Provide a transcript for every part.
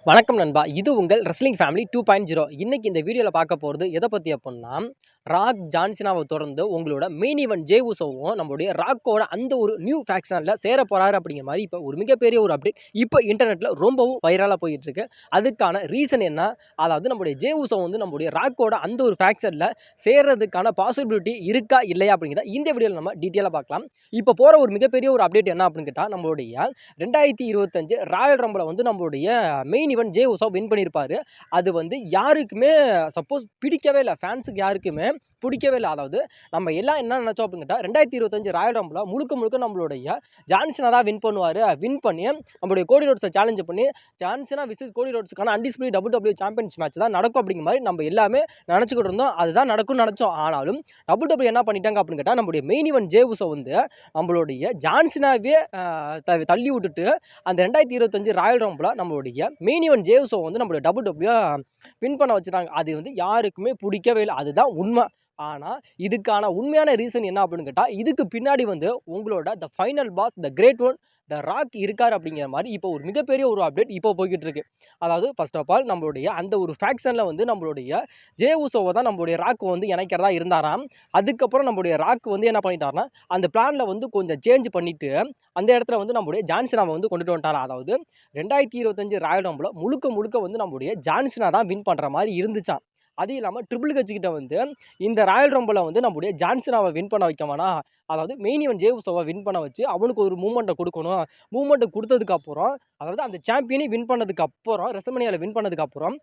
வணக்கம் நண்பா. இது உங்கள் ரெஸ்லிங் ஃபேமிலி 2.0. இன்னைக்கு இந்த வீடியோல பார்க்க போறது எத பத்தி அப்புட்ன்னா, ராக், ஜான் சீனாவ தொடர்ந்து உங்களோட மெயின் ஈவென்ட் ஜே உசோவும் நம்முடைய ராக்கோட அந்த ஒரு நியூ ஃபேக்ஷன்ல சேர போறாரு அப்படிங்கிற மாரி இப்ப ஒரு மிகப்பெரிய ஒரு அப்டேட் இப்ப இன்டர்நெட்ல ரொம்பவும் வைரலா போயிட்டு இருக்கு. அதுக்கான ரீசன் என்ன? அதாவது நம்முடைய ஜே உசோ வந்து நம்முடைய ராக்கோட அந்த ஒரு ஃபேக்ஷன்ல சேர்றதுக்கான பாசிபிலிட்டி இருக்கா? இல்லையா? அப்படிங்கிறத இந்த வீடியோல நம்ம டீட்டெயிலா பார்க்கலாம். இப்ப போற ஒரு மிகப்பெரிய ஒரு அப்டேட் என்ன அப்படின்னு கேட்டா, நம்மளுடைய 2025 ராயல் ரம்பிள வந்து நம்மளுடைய மெயின் ஈவென்ட் ஜே உசோ வின் பண்ணியிருப்பாரு. அது வந்து யாருக்குமே சப்போஸ் பிடிக்கவே இல்ல. ஃபேன்ஸுக்கு யாருக்குமே பிடிக்கவே இல்ல. அதாவது நம்ம எல்லாம் என்ன நினைச்சோம் அப்படின்னு கேட்டா, 2025 ராயல் ரம்பிள முழுக்க முழுக்க நம்மளுடைய ஜான் சீனா தான் வின் பண்ணுவாரு. வின் பண்ணி நம்மளுடைய கோடி ரோட்ஸை சேலஞ்ச் பண்ணி ஜான் சீனா விசஸ் கோடி ரோட்ஸ்க்கான அன்டிஸ்பியூட்டட் WWE சாம்பியன்ஸ் மேட்ச் தான் நடக்கும் அப்படிங்கிற மாதிரி நம்ம எல்லாமே நினைச்சுக்கிட்டு இருந்தோம். அதுதான் நடக்கும்னு நினைச்சோம். ஆனாலும் WWE என்ன பண்ணிட்டாங்க அப்படின்னு கேட்டா, நம்மளுடைய மெயின் ஈவென்ட் ஜே உசோ வந்து நம்மளுடைய ஜான் சீனாவே தள்ளி விட்டுட்டு அந்த 2025 ராயல் ரம்பிள நம்மளுடைய மெயின் ஈவென்ட் ஜே உசோ வந்து நம்மளுடைய WWE வின் பண்ண வச்சுட்டாங்க. அது வந்து யாருக்குமே பிடிக்கவே இல்ல. அதுதான் உண்மை. ஆனா இதுக்கான உண்மையான ரீசன் என்ன அப்படின்னு கேட்டா, இதுக்கு பின்னாடி வந்து உங்களோட the final boss, the great one, the rock இருக்காரு அப்படிங்கிற மாதிரி இப்போ ஒரு மிகப்பெரிய ஒரு அப்டேட் இப்போ போய்கிட்டு இருக்கு. அதாவது ஃபர்ஸ்ட் ஆஃப் ஆல் நம்மளுடைய அந்த ஒரு ஃபேக்ஷன்ல வந்து நம்மளுடைய ஜே உசோவை தான் நம்மளுடைய ராக் வந்து இணைக்கிறதா இருந்தாராம். அதுக்கப்புறம் நம்மளுடைய ராக் வந்து என்ன பண்ணிட்டாருன்னா, அந்த பிளான்ல வந்து கொஞ்சம் சேஞ்ச் பண்ணிட்டு அந்த இடத்துல வந்து நம்மளுடைய ஜான் சீனாவை வந்து கொண்டுட்டு வந்துட்டாரா. அதாவது 2025 ராயல் ரம்பிள முழுக்க முழுக்க வந்து நம்மளுடைய ஜான் சீனா தான் வின் பண்ற மாதிரி இருந்துச்சாம். அது இல்லாமல் ட்ரிபிள் ஹெச் கிட்ட வந்து இந்த ராயல் ரம்பிள வந்து நம்முடைய ஜான் சீனாவை வின் பண்ண வைக்க வேணாம். அதாவது மெயின் ஈவென்ட் ஜே உசோவை வின் பண்ண வச்சு அவனுக்கு ஒரு மூவ்மெண்ட்டை கொடுக்கணும். மூவ்மெண்ட்டை கொடுத்ததுக்கு அப்புறம், அதாவது அந்த சாம்பியனை வின் பண்ணதுக்கு அப்புறம், ரெசல்மேனியால வின் பண்ணதுக்கு அப்புறம்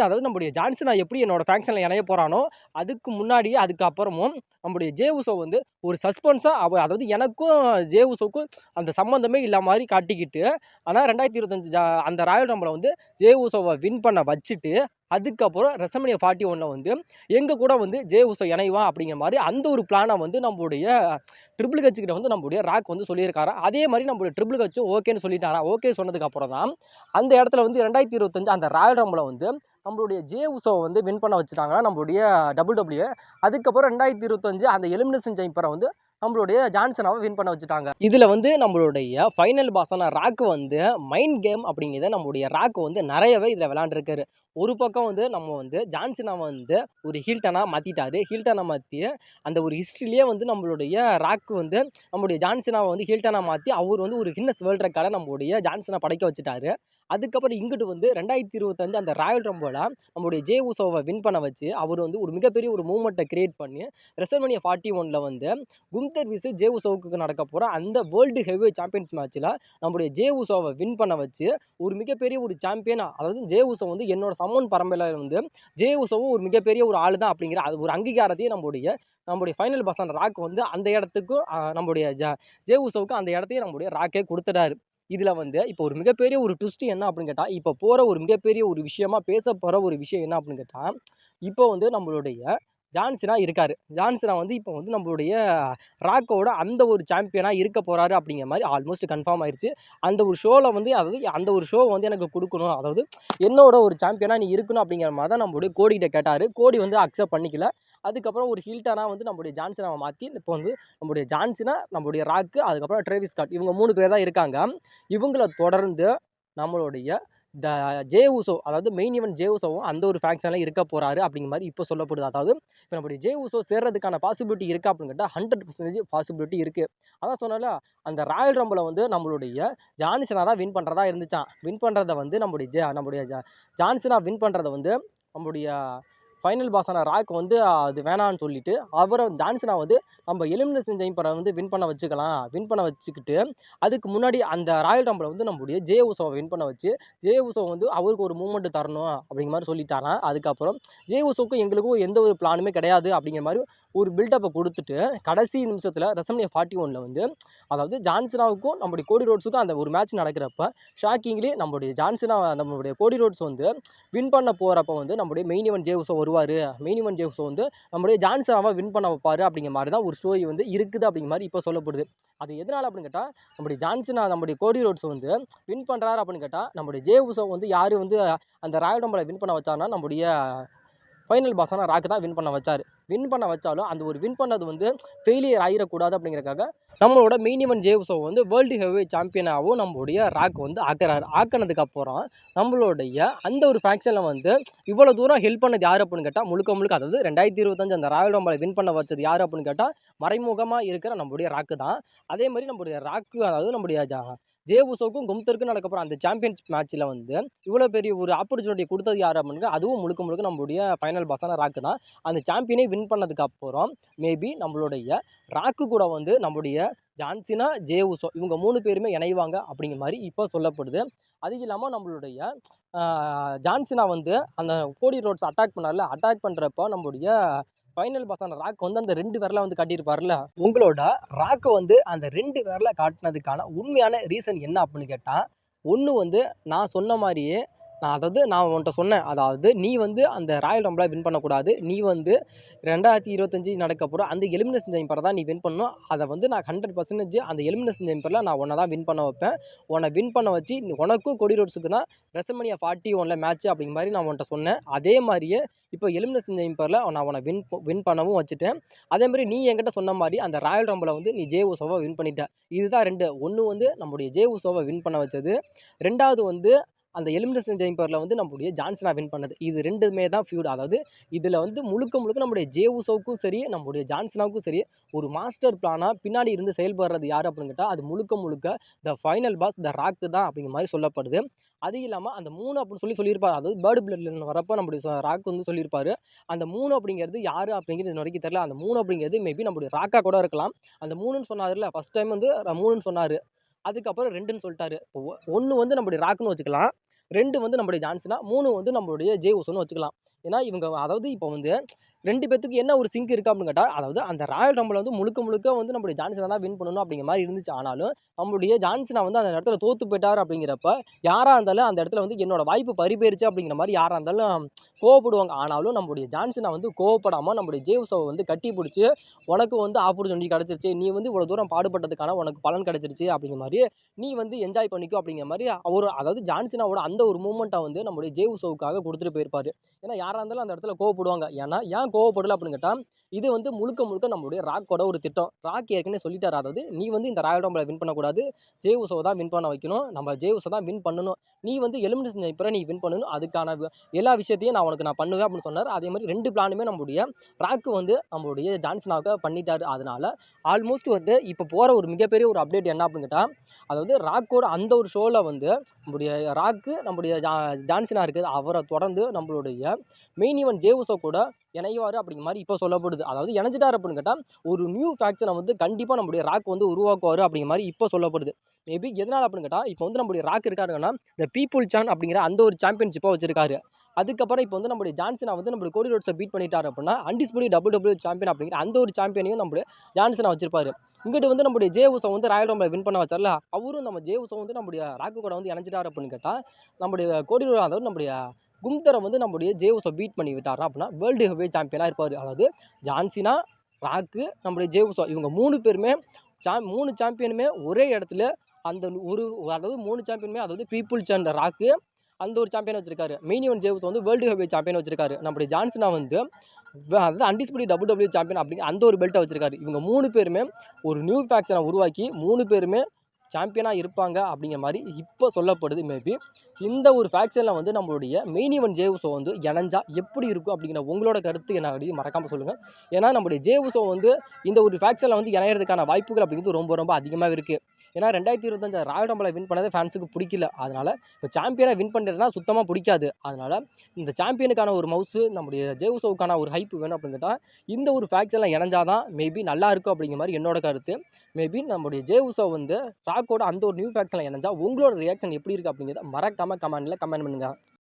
அதாவது நம்முடைய ஜான் சீனா எப்படி என்னோட ஃபேக்ஷன்ல இணைய போறானோ, அதுக்கு முன்னாடியே அதுக்கு அப்புறமும் நம்முடைய ஜே உசோ வந்து ஒரு சஸ்பென்ஸா அதாவது எனக்கும் ஜே உசோவுக்கும் அந்த சம்மந்தமே இல்லாத மாதிரி காட்டிக்கிட்டு, ஆனா 2025 அந்த ராயல் ரம்பிள வந்து ஜே உசோவை வின் பண்ண வச்சுட்டு, அதுக்கப்புறம் ரெசல்மேனியா 41ல வந்து எங்க கூட வந்து ஜே உசோ இணைவான் அப்படிங்கிற மாதிரி அந்த ஒரு பிளானை வந்து நம்மளுடைய ட்ரிபிள் ஹெச் கிட்ட வந்து நம்மளுடைய ராக் வந்து சொல்லியிருக்காரா. அதே மாதிரி நம்மளுடைய ட்ரிபிள் ஹெச்சும் ஓகேன்னு சொல்லிட்டாரா. ஓகே சொன்னதுக்கு அப்புறம் தான் அந்த இடத்துல வந்து 2025 அந்த ராயல் ரம்பிள வந்து நம்மளுடைய ஜே உசோவை வந்து வின் பண்ண வச்சுட்டாங்கன்னா நம்மளுடைய WWE. அதுக்கப்புறம் 2025 அந்த எலிமினேஷன் சேம்பரை வந்து நம்மளுடைய ஜான் சீனாவை வின் பண்ண வச்சுட்டாங்க. இதுல வந்து நம்மளுடைய ஃபைனல் பாஸான ராக் வந்து மைண்ட் கேம் அப்படிங்கிறத நம்மளுடைய ராக் வந்து நிறையவே இதில் விளையாண்டுருக்காரு. ஒரு பக்கம் வந்து நம்ம வந்து ஜான் சீனாவை வந்து ஒரு ஹீல்டனா மாற்றிட்டாரு. ஹீல்டனா மாற்றி அந்த ஒரு ஹிஸ்ட்ரியிலே வந்து நம்மளுடைய ராக் வந்து நம்மளுடைய ஜான் சீனாவை வந்து ஹீல்டனா மாற்றி அவர் வந்து ஒரு கின்னஸ் வேர்ல்ட் ரெக்கார்டை நம்மளுடைய ஜான் சீனா படைக்க வச்சுட்டாரு. அதுக்கப்புறம் இங்கிட்டு வந்து 2025 அந்த ராயல் ரம்பிள நம்மளுடைய ஜே உசோவை வின் பண்ண வச்சு அவர் வந்து ஒரு மிகப்பெரிய ஒரு மூவ்மெண்ட்டை கிரியேட் பண்ணி ரெசல்மேனியா 41ல வந்து குந்தர் விசு ஜே உசோவுக்கு நடக்க போகிற அந்த வேர்ல்டு ஹெவி சாம்பியன்ஸ் மேட்ச்சில் நம்மளுடைய ஜே உசோவை வின் பண்ண வச்சு ஒரு மிகப்பெரிய ஒரு சாம்பியனா, அதாவது ஜே உசோ வந்து என்னோட சம்மன் பரம்பரையில் வந்து ஜே உசோவும் ஒரு மிகப்பெரிய ஒரு ஆள் தான் அப்படிங்கிற அது ஒரு அங்கீகாரத்தையும் நம்முடைய ஃபைனல் பாஸான ராக் வந்து அந்த இடத்துக்கும் நம்முடைய ஜே உசோவுக்கும் அந்த இடத்தையும் நம்முடைய ராக்கே கொடுத்துட்டாரு. இதில் வந்து இப்போ ஒரு மிகப்பெரிய ஒரு ட்விஸ்ட் என்ன அப்படின்னு கேட்டால், இப்போ போகிற ஒரு மிகப்பெரிய ஒரு விஷயமா பேச போகிற ஒரு விஷயம் என்ன அப்படின்னு கேட்டால், இப்போ வந்து நம்மளுடைய ஜான் சீனா இருக்காரு. ஜான் சீனா வந்து இப்போ வந்து நம்மளுடைய ராக்கோட அந்த ஒரு சாம்பியனா இருக்க போறாரு அப்படிங்கிற மாதிரி ஆல்மோஸ்ட் கன்ஃபார்ம் ஆயிருச்சு. அந்த ஒரு ஷோவில் வந்து அதாவது அந்த ஒரு ஷோ வந்து எனக்கு கொடுக்கணும், அதாவது என்னோட ஒரு சாம்பியனா நீ இருக்கணும் அப்படிங்கிற மாதிரி தான் நம்மளுடைய கோடி கிட்ட கேட்டாரு. கோடி வந்து அக்செப்ட் பண்ணிக்கல. அதுக்கப்புறம் ஒரு ஹில்டனா வந்து நம்மளுடைய ஜான் சீனாவை மாற்றி இப்போ வந்து நம்மளுடைய ஜான் சீனா, நம்மளுடைய ராக்கு, அதுக்கப்புறம் ட்ரேவிஸ் ஸ்காட் இவங்க 3 பேர் தான் இருக்காங்க. இவங்கள தொடர்ந்து நம்மளுடைய த ஜே உசோ, அதாவது மெயின் ஈவென்ட் ஜே உசோவும் அந்த ஒரு ஃபேக்ஷன்ல இருக்க போறாரு அப்படிங்கிற மாதிரி இப்போ சொல்லப்படுது. அதாவது இப்போ நம்மளுடைய ஜே உசோ சேர்றதுக்கான பாசிபிலிட்டி இருக்கா அப்படின்னு கேட்டால் 100% பாசிபிலிட்டி இருக்கு. அதான் சொன்னால அந்த ராயல் ரம்பிள வந்து நம்மளுடைய ஜான் சீனா தான் வின் பண்றதா இருந்துச்சாம். வின் பண்றதை வந்து நம்முடைய ஜான் சீனா வின் பண்றதை வந்து நம்முடைய ஃபைனல் பாஸான ராக் வந்து அது வேணான்னு சொல்லிட்டு அவரை ஜான் சீனா வந்து நம்ம எலிமினேஷன் சேம்பரை வந்து வின் பண்ண வச்சுக்கலாம். வின் பண்ண வச்சுக்கிட்டு அதுக்கு முன்னாடி அந்த ராயல் ரம்பிள வந்து நம்முடைய ஜே உசோவை வின் பண்ண வச்சு ஜே உசோ வந்து அவருக்கு ஒரு மூவ்மெண்ட் தரணும் அப்படிங்கிற மாதிரி சொல்லிட்டாராம். அதுக்கப்புறம் ஜே உசோவுக்கும் எங்களுக்கும் எந்த ஒரு பிளானுமே கிடையாது அப்படிங்கிற மாதிரி ஒரு பில்டப்பை கொடுத்துட்டு கடைசி நிமிஷத்தில் ரெசல்மேனியா 41ல வந்து அதாவது ஜான் சீனாவுக்கும் நம்முடைய கோடி ரோட்ஸுக்கும் அந்த ஒரு மேட்ச் நடக்கிறப்ப ஷாக்கிங்லி நம்மளுடைய ஜான் சீனா நம்மளுடைய கோடி ரோட்ஸ் வந்து வின் பண்ண போகிறப்ப வந்து நம்முடைய மெயின் ஈவென்ட் ஜே உசோ வருவார். மெயின் ஈவென்ட் ஜே உசோ வந்து நம்முடைய ஜான் சீனாவை வின் பண்ண வைப்பார் அப்படிங்கிற மாதிரி தான் ஒரு ஸ்டோரி வந்து இருக்குது அப்படிங்கிற மாதிரி இப்போ சொல்லப்படுது. அது எதனால் அப்படின்னு கேட்டால், நம்முடைய ஜான் சீனா நம்முடைய கோடி ரோட்ஸ் வந்து வின் பண்ணுறாரு அப்படின்னு கேட்டால், நம்முடைய ஜே உசோ வந்து யார் வந்து அந்த ராயல் ரம்பிளை வின் பண்ண வச்சார்னா நம்முடைய ஃபைனல் பாஸான ராக் தான் வின் பண்ண வச்சார். வின் பண்ண வச்சாலும் அந்த ஒரு வின் பண்ணது வந்து ஃபெயிலியர் ஆகிடக்கூடாது அப்படிங்கிறதுக்காக நம்மளோட மெயின் ஈவென்ட் ஜே உசோ வந்து வேர்ல்டு ஹெவி சாம்பியனாகவும் நம்மளுடைய ராக் வந்து ஆக்குறாரு. ஆக்கினதுக்கப்புறம் நம்மளுடைய அந்த ஒரு ஃபேக்ஷனில் வந்து இவ்வளோ தூரம் ஹெல்ப் பண்ணது யார் அப்படின்னு கேட்டால் முழுக்க முழுக்க, அதாவது 2025 அந்த ராயல் ரம்பிளை வின் பண்ண வச்சது யார் அப்படின்னு கேட்டால் மறைமுகமாக இருக்கிற நம்மளுடைய ராக்கு தான். அதே மாதிரி நம்மளுடைய ராக்கு, அதாவது நம்முடைய ஜே உசோக்கும் கும்தருக்கும் நடக்கப்புறம் அந்த சாம்பியன்ஸ் மேட்ச்சில் வந்து இவ்வளோ பெரிய ஒரு ஆப்பர்ச்சுனிட்டி கொடுத்தது யார் அப்படின்னு, அதுவும் முழுக்க முழுக்க நம்மளுடைய ஃபைனல் பாஸான ராக்கு தான். அந்த சாம்பியனை வின் பண்ணதுக்கப்புறம் மேபி நம்மளுடைய ராக்கு கூட வந்து நம்முடைய ஜான்சினா, ஜே உசோ இவங்க 3 பேருமே இணைவாங்க அப்படிங்கிற மாதிரி இப்போ சொல்லப்படுது. அது இல்லாமல் நம்மளுடைய ஜான்சினா வந்து அந்த கோடி ரோட்ஸ் அட்டாக் பண்ணார்ல, அட்டாக் பண்ணுறப்போ நம்மளுடைய ஃபைனல் பாஸான ராக் வந்து அந்த 2 விரலை வந்து காட்டியிருப்பார்ல. உங்களோட ராக்கை வந்து அந்த 2 விரலை காட்டினதுக்கான உண்மையான ரீசன் என்ன அப்படின்னு கேட்டால், ஒன்று வந்து நான் சொன்ன மாதிரியே, நான் உன்கிட்ட சொன்னேன், அதாவது நீ வந்து அந்த ராயல் ரம்பிளை வின் பண்ணக்கூடாது, நீ வந்து 2025 நடக்கப்போகிற அந்த எலிமினேஷன் சேம்பரை தான் நீ வின் பண்ணணும். அதை வந்து நான் 100% அந்த எலிமினேஷன் சேம்பரில் நான் உன்னை தான் வின் பண்ண வைப்பேன். உன்னை வின் பண்ண வச்சு உனக்கும் கொடி ரோட்ஸுக்கு தான் ரெசல்மனியா 41 மேட்ச் அப்படிங்கிற மாதிரி நான் உன்கிட்ட சொன்னேன். அதே மாதிரியே இப்போ எலிமினேஷன் சேம்பரில் நான் உன்னை வின் பண்ணவும் வச்சுட்டேன். அதே மாதிரி நீ என்கிட்ட சொன்ன மாதிரி அந்த ராயல் ரம்பிளை வந்து நீ ஜே உசோவை வின் பண்ணிட்ட. இதுதான் 2. ஒன்று வந்து நம்முடைய ஜே உசோவை வின் பண்ண வச்சது, 2வது வந்து அந்த எலிமினேஷன் சேம்பரில் வந்து நம்மளுடைய ஜான்சினா வின் பண்ணது. இது 2மே தான் ஃபியூட். அதாவது இதில் வந்து முழுக்க முழுக்க நம்முடைய ஜே உசோவுக்கும் சரி, நம்முடைய ஜான்சினாவுக்கும் சரி, ஒரு மாஸ்டர் பிளானாக பின்னாடி இருந்து செயல்படுறது யார் அப்படின்னு கேட்டால், அது முழுக்க முழுக்க த ஃபைனல் பாஸ் த ராக்கு தான் அப்படிங்கிற மாதிரி சொல்லப்படுது. அது இல்லாமல் அந்த 3 அப்படின்னு சொல்லியிருப்பார். அதாவது பேர்டு பிளட்ல வரப்போ நம்முடைய ராக் வந்து சொல்லியிருப்பார். அந்த 3 அப்படிங்கிறது யார் அப்படிங்கிறது இது வரைக்கும் தெரியல. அந்த 3 அப்படிங்கிறது மேபி நம்முடைய ராக்கா கூட இருக்கலாம். அந்த 3ன்னு சொன்னார்ல, ஃபஸ்ட் டைம் வந்து 3ன்னு சொன்னார். அதுக்கப்புறம் 2ன்னு சொல்லிட்டாரு. இப்போ 1 வந்து நம்முடைய ராக்குன்னு வச்சுக்கலாம், 2 வந்து நம்முடைய ஜான்சினா, 3 வந்து நம்மளுடைய ஜே உசோன்னு வச்சுக்கலாம். ஏன்னா இவங்க, அதாவது இப்போ வந்து 2 பேத்துக்கு என்ன ஒரு சிங்க் இருக்குது அப்படின்னு கேட்டால், அதாவது அந்த ராயல் ரம்பிளை வந்து முழுக்க முழுக்க வந்து நம்முடைய ஜான்சினா தான் வின் பண்ணணும் அப்படிங்கிற மாதிரி இருந்துச்சு. ஆனாலும் நம்மளுடைய ஜான்சினா வந்து அந்த இடத்துல தோற்று போயிட்டார் அப்படிங்கிறப்ப, யாராக இருந்தாலும் அந்த இடத்துல வந்து என்னோட வாய்ப்பு பறிபோயிருச்சு அப்படிங்கிற மாதிரி யாராக இருந்தாலும் கோவப்படுவாங்க. ஆனாலும் நம்முடைய ஜான்சினா வந்து கோவப்படாமல் நம்முடைய ஜே உசோவை வந்து கட்டி பிடிச்சி, உனக்கு வந்து ஆப்பர்ச்சுனிட்டி கிடச்சிருச்சு, நீ வந்து இவ்வளோ தூரம் பாடுபட்டதுக்கான உனக்கு பலன் கிடச்சிருச்சு அப்படிங்கிற மாதிரி நீ வந்து என்ஜாய் பண்ணிக்கோ அப்படிங்கிற மாதிரி அதாவது ஜான்சினாவோட அந்த ஒரு மூமெண்ட்டை வந்து நம்முடைய ஜே உசோவுக்காக கொடுத்துட்டு போயிருப்பார். ஏன்னா யாராக இருந்தாலும் அந்த இடத்துல கோவப்படுவாங்க. ஏன் கோவப்படலை அப்படின்னு கேட்டால், இது வந்து முழுக்க முழுக்க நம்மளுடைய ராக்கோட ஒரு திட்டம். ராக் ஏற்கனவே சொல்லிட்டார், அதாவது நீ வந்து இந்த ராயல் ரம்பிளை வின் பண்ணக்கூடாது, ஜே உசோவை தான் வின் பண்ண வைக்கணும், நம்ம ஜே உசோ தான் வின் பண்ணணும், நீ வந்து எலிமினேஷன் சேம்பரை நீ வின் பண்ணணும், அதுக்கான எல்லா விஷயத்தையும் நான் பண்ணுவேன் அப்படின்னு சொன்னார். அதே மாதிரி 2 பிளானுமே நம்மளுடைய ராக்கு வந்து நம்மளுடைய ஜான்சினாவுக்கு பண்ணிட்டார். அதனால ஆல்மோஸ்ட் வந்து இப்போ போகிற ஒரு மிகப்பெரிய ஒரு அப்டேட் என்ன அப்படின்னு கேட்டால், அதாவது ராக்கோட அந்த ஒரு ஷோவில் வந்து நம்முடைய ராக்கு நம்முடைய ஜான்சினா இருக்குது, அவரை தொடர்ந்து நம்மளுடைய மெயின் ஈவென்ட் ஜே உசோ கூட இணைவார் அப்படிங்கிற மாதிரி இப்போ சொல்லப்படுது. அதாவது இணைஞ்சிட்டார் அப்படின்னு கேட்டால் ஒரு நியூ ஃபேக்ஷனை வந்து கண்டிப்பாக நம்முடைய ராக் வந்து உருவாக்குவார் அப்படிங்கிற மாதிரி இப்போ சொல்லப்படுது. மேபி எதனால் அப்படின்னு கேட்டால், இப்போ வந்து நம்முடைய ராக் இருக்காருங்கன்னா இந்த பீப்புள் சான் அப்படிங்கிற அந்த ஒரு சாம்பியன்ஷிப்பை வச்சிருக்காரு. அதுக்கப்புறம் இப்போ வந்து நம்முடைய ஜான்சினா வந்து நம்மளுடைய கோடி ரோட்ஸை பீட் பண்ணிட்டார் அப்படின்னா அன்டிஸ்பியூட்டட் WWE சாம்பியன் அப்படிங்கிற அந்த ஒரு சாம்பியனையும் நம்மளுடைய ஜான்சினா வச்சிருப்பாரு. இங்கிட்டு வந்து நம்முடைய ஜே உசோ வந்து ராயல் ரம்பிளை வின் பண்ண வச்சார்ல, அவரும் நம்ம ஜே உசோ வந்து நம்முடைய ராக்கு கூட வந்து இணைஞ்சிட்டார் அப்படின்னு கேட்டால், நம்முடைய கோடி ரோட், அதாவது நம்முடைய கும்தரை வந்து நம்முடைய ஜே உசோ பீட் பண்ணி விட்டார் அப்படின்னா வேர்ல்டு ஹெவி சாம்பியனாக இருப்பார். அதாவது ஜான்சினா, ராக்கு, நம்முடைய ஜே உசோ இவங்க 3 பேருமே 3 சாம்பியனுமே ஒரே இடத்துல அந்த ஒரு, அதாவது 3 சாம்பியனுமே, அதாவது பீப்புள் சாண்ட் ராக்கு அந்த ஒரு சாம்பியன் வச்சிருக்காரு, மெயின் ஈவென்ட் ஜே உசோ வந்து வேர்ல்டு ஹெவி சாம்பியன் வச்சிருக்காரு, நம்முடைய ஜான்சினா வந்து அதாவது அன்டிஸ்பியூட்டட் WWE சாம்பியன் அப்படிங்கிற அந்த ஒரு பெல்ட்டை வச்சிருக்காரு. இவங்க 3 பேருமே ஒரு நியூ ஃபேக்ஷனை உருவாக்கி 3 பேருமே சாம்பியனாக இருப்பாங்க அப்படிங்கிற மாதிரி இப்போ சொல்லப்படுது. மேபி இந்த ஒரு ஃபேக்ஷனில் வந்து நம்மளுடைய மெயின் ஈவென்ட் ஜே உசோ வந்து இணைஞ்சா எப்படி இருக்கும் அப்படிங்கிற உங்களோட கருத்து என்ன அப்படி மறக்காமல் சொல்லுங்கள். ஏன்னா நம்முடைய ஜே உசோ வந்து இந்த ஒரு ஃபேக்ஷனில் வந்து இணையறதுக்கான வாய்ப்புகள் அப்படிங்கிறது ரொம்ப ரொம்ப அதிகமாக இருக்குது. ஏன்னா 2025 ராயல் ரம்பிளை வின் பண்ணதே ஃபேன்ஸுக்கு பிடிக்கல. அதனால் இப்போ சாம்பியனை வின் பண்ணுறதுனா சுத்தமாக பிடிக்காது. அதனால் இந்த சாம்பியனுக்கான ஒரு மவுஸு நம்முடைய ஜே உசோவுக்கான ஒரு ஹைப் வேணும் அப்படின்னு கேட்டால் இந்த ஒரு ஃபேக்ஷனில் இணைஞ்சாதான் மேபி நல்லா இருக்கும் அப்படிங்கிற மாதிரி என்னோட கருத்து. மேபி நம்முடைய ஜே உசோ வந்து ராக்கோட அந்த ஒரு நியூ ஃபேக்ஷனில் இணைஞ்சா உங்களோட ரியாக்ஷன் எப்படி இருக்குது அப்படிங்கிறத மறக்காமல் கமெண்ட்டில் கமெண்ட் பண்ணுங்கள்.